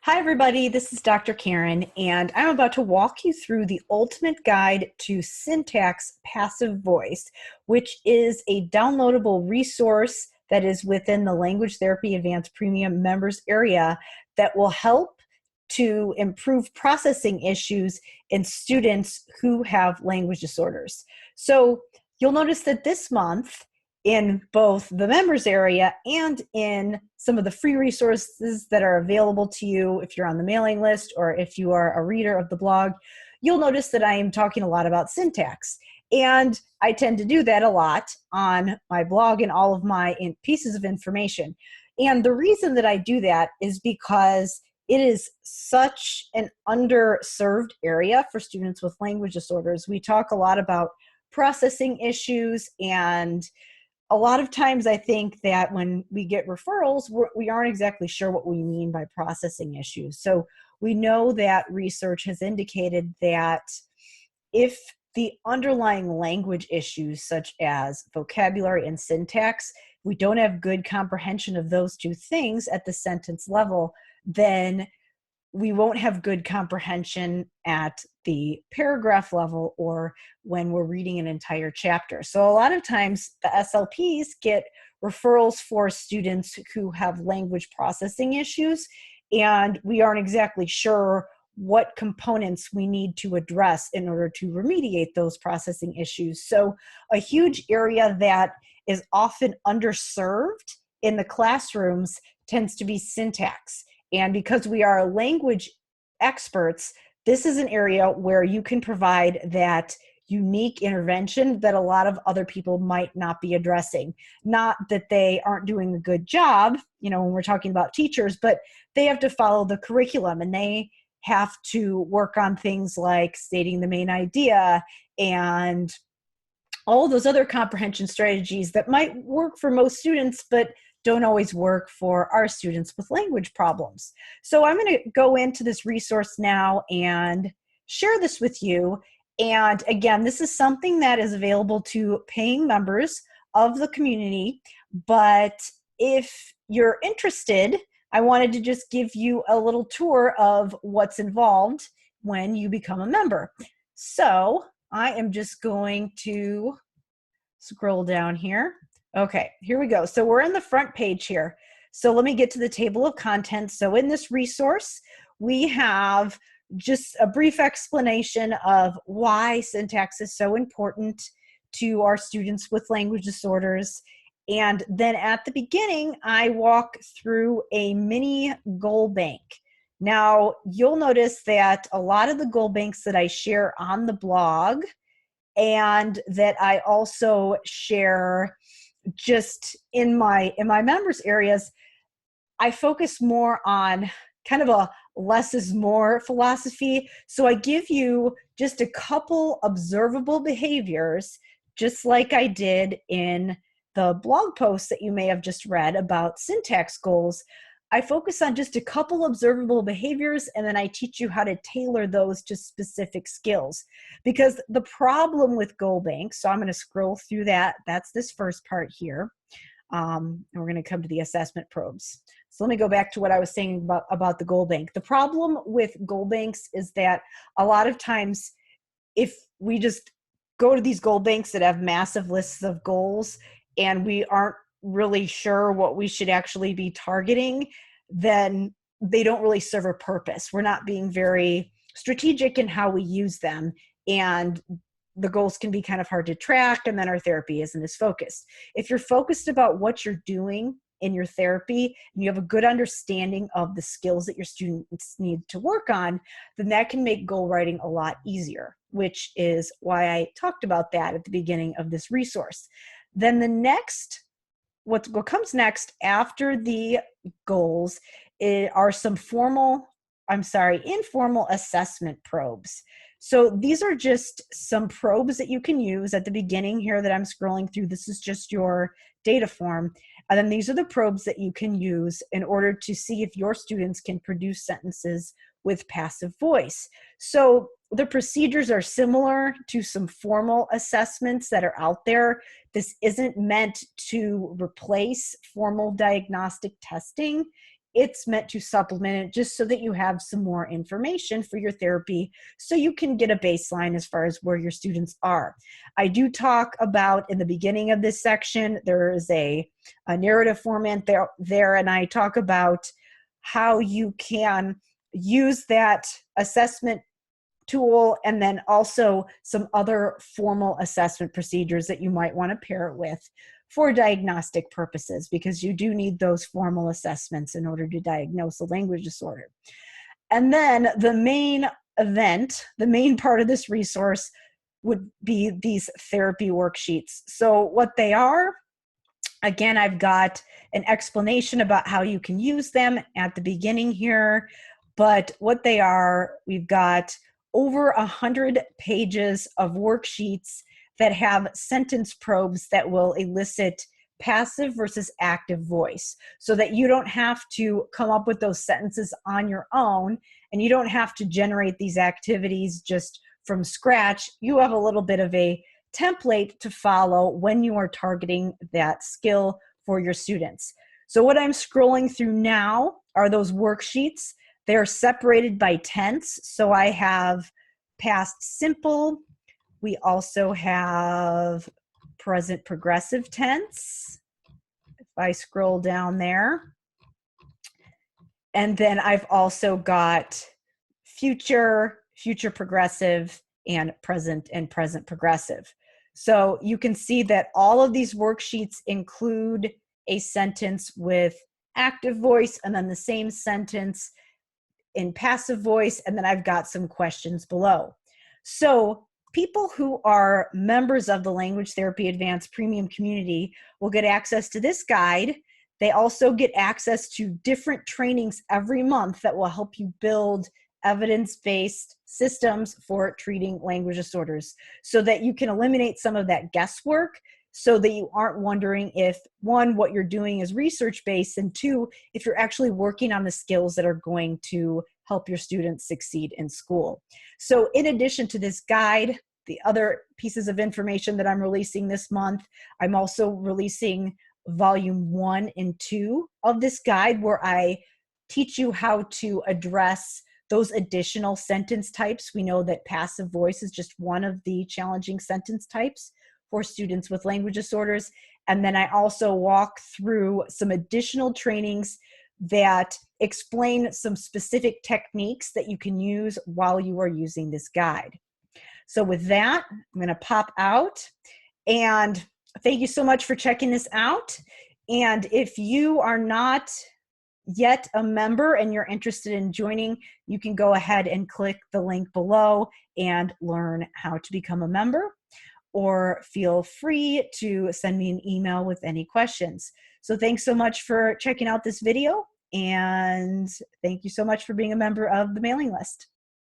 Hi, everybody. This is Dr. Karen, and I'm about to walk you through the ultimate guide to syntax passive voice, which is a downloadable resource that is within the Language Therapy Advanced Premium members area that will help to improve processing issues in students who have language disorders. So you'll notice that this month, in both the members area and in some of the free resources that are available to you if you're on the mailing list or if you are a reader of the blog, you'll notice that I am talking a lot about syntax. And I tend to do that a lot on my blog and all of my pieces of information. And the reason that I do that is because it is such an underserved area for students with language disorders. We talk a lot about processing issues, and a lot of times I think that when we get referrals, we aren't exactly sure what we mean by processing issues. So we know that research has indicated that if the underlying language issues such as vocabulary and syntax, we don't have good comprehension of those two things at the sentence level, then we won't have good comprehension at the paragraph level or when we're reading an entire chapter. So a lot of times the SLPs get referrals for students who have language processing issues, and we aren't exactly sure what components we need to address in order to remediate those processing issues. So a huge area that is often underserved in the classrooms tends to be syntax. And because we are language experts, this is an area where you can provide that unique intervention that a lot of other people might not be addressing. Not that they aren't doing a good job, when we're talking about teachers, but they have to follow the curriculum and they have to work on things like stating the main idea and all those other comprehension strategies that might work for most students, but don't always work for our students with language problems. So I'm going to go into this resource now and share this with you. And again, this is something that is available to paying members of the community. But if you're interested, I wanted to just give you a little tour of what's involved when you become a member. So I am just going to scroll down here. Okay, here we go. So we're in the front page here. So let me get to the table of contents. So in this resource, we have just a brief explanation of why syntax is so important to our students with language disorders. And then at the beginning, I walk through a mini goal bank. Now, you'll notice that a lot of the goal banks that I share on the blog and that I also share just in my members areas, I focus more on kind of a less is more philosophy. So I give you just a couple observable behaviors, just like I did in the blog post that you may have just read about syntax goals. I focus on just a couple observable behaviors, and then I teach you how to tailor those to specific skills. Because the problem with goal banks, so I'm going to scroll through that. That's this first part here. And we're going to come to the assessment probes. So let me go back to what I was saying about the goal bank. The problem with goal banks is that a lot of times if we just go to these goal banks that have massive lists of goals and we aren't really sure what we should actually be targeting, then they don't really serve a purpose. We're not being very strategic in how we use them, and the goals can be kind of hard to track, and then our therapy isn't as focused. If you're focused about what you're doing in your therapy and you have a good understanding of the skills that your students need to work on, then that can make goal writing a lot easier, which is why I talked about that at the beginning of this resource. Then the next what comes next after the goals are some informal assessment probes. So these are just some probes that you can use at the beginning here that I'm scrolling through. This is just your data form. And then these are the probes that you can use in order to see if your students can produce sentences with passive voice. So the procedures are similar to some formal assessments that are out there. This isn't meant to replace formal diagnostic testing. it's meant to supplement it just so that you have some more information for your therapy so you can get a baseline as far as where your students are. I do talk about, in the beginning of this section, there is a narrative format there, and I talk about how you can use that assessment tool and then also some other formal assessment procedures that you might want to pair it with for diagnostic purposes, because you do need those formal assessments in order to diagnose a language disorder. And then the main event, the main part of this resource would be these therapy worksheets. So what they are, again, I've got an explanation about how you can use them at the beginning here, but what they are, we've got over 100 pages of worksheets that have sentence probes that will elicit passive versus active voice, so that you don't have to come up with those sentences on your own, and you don't have to generate these activities just from scratch. You have a little bit of a template to follow when you are targeting that skill for your students. So what I'm scrolling through now are those worksheets. They're separated by tense. So I have past simple. We also have present progressive tense, if I scroll down there. And then I've also got future, future progressive, and present progressive. So you can see that all of these worksheets include a sentence with active voice and then the same sentence in passive voice, and then I've got some questions below. So people who are members of the Language Therapy Advanced Premium community will get access to this guide. They also get access to different trainings every month that will help you build evidence-based systems for treating language disorders, so that you can eliminate some of that guesswork, so that you aren't wondering if, one, what you're doing is research-based, and two, if you're actually working on the skills that are going to help your students succeed in school. So in addition to this guide, the other pieces of information that I'm releasing this month, I'm also releasing volume 1 and 2 of this guide, where I teach you how to address those additional sentence types. We know that passive voice is just one of the challenging sentence types for students with language disorders. And then I also walk through some additional trainings that explain some specific techniques that you can use while you are using this guide. So with that, I'm going to pop out, and thank you so much for checking this out. And if you are not yet a member and you're interested in joining, you can go ahead and click the link below and learn how to become a member, or feel free to send me an email with any questions. So thanks so much for checking out this video, and thank you so much for being a member of the mailing list.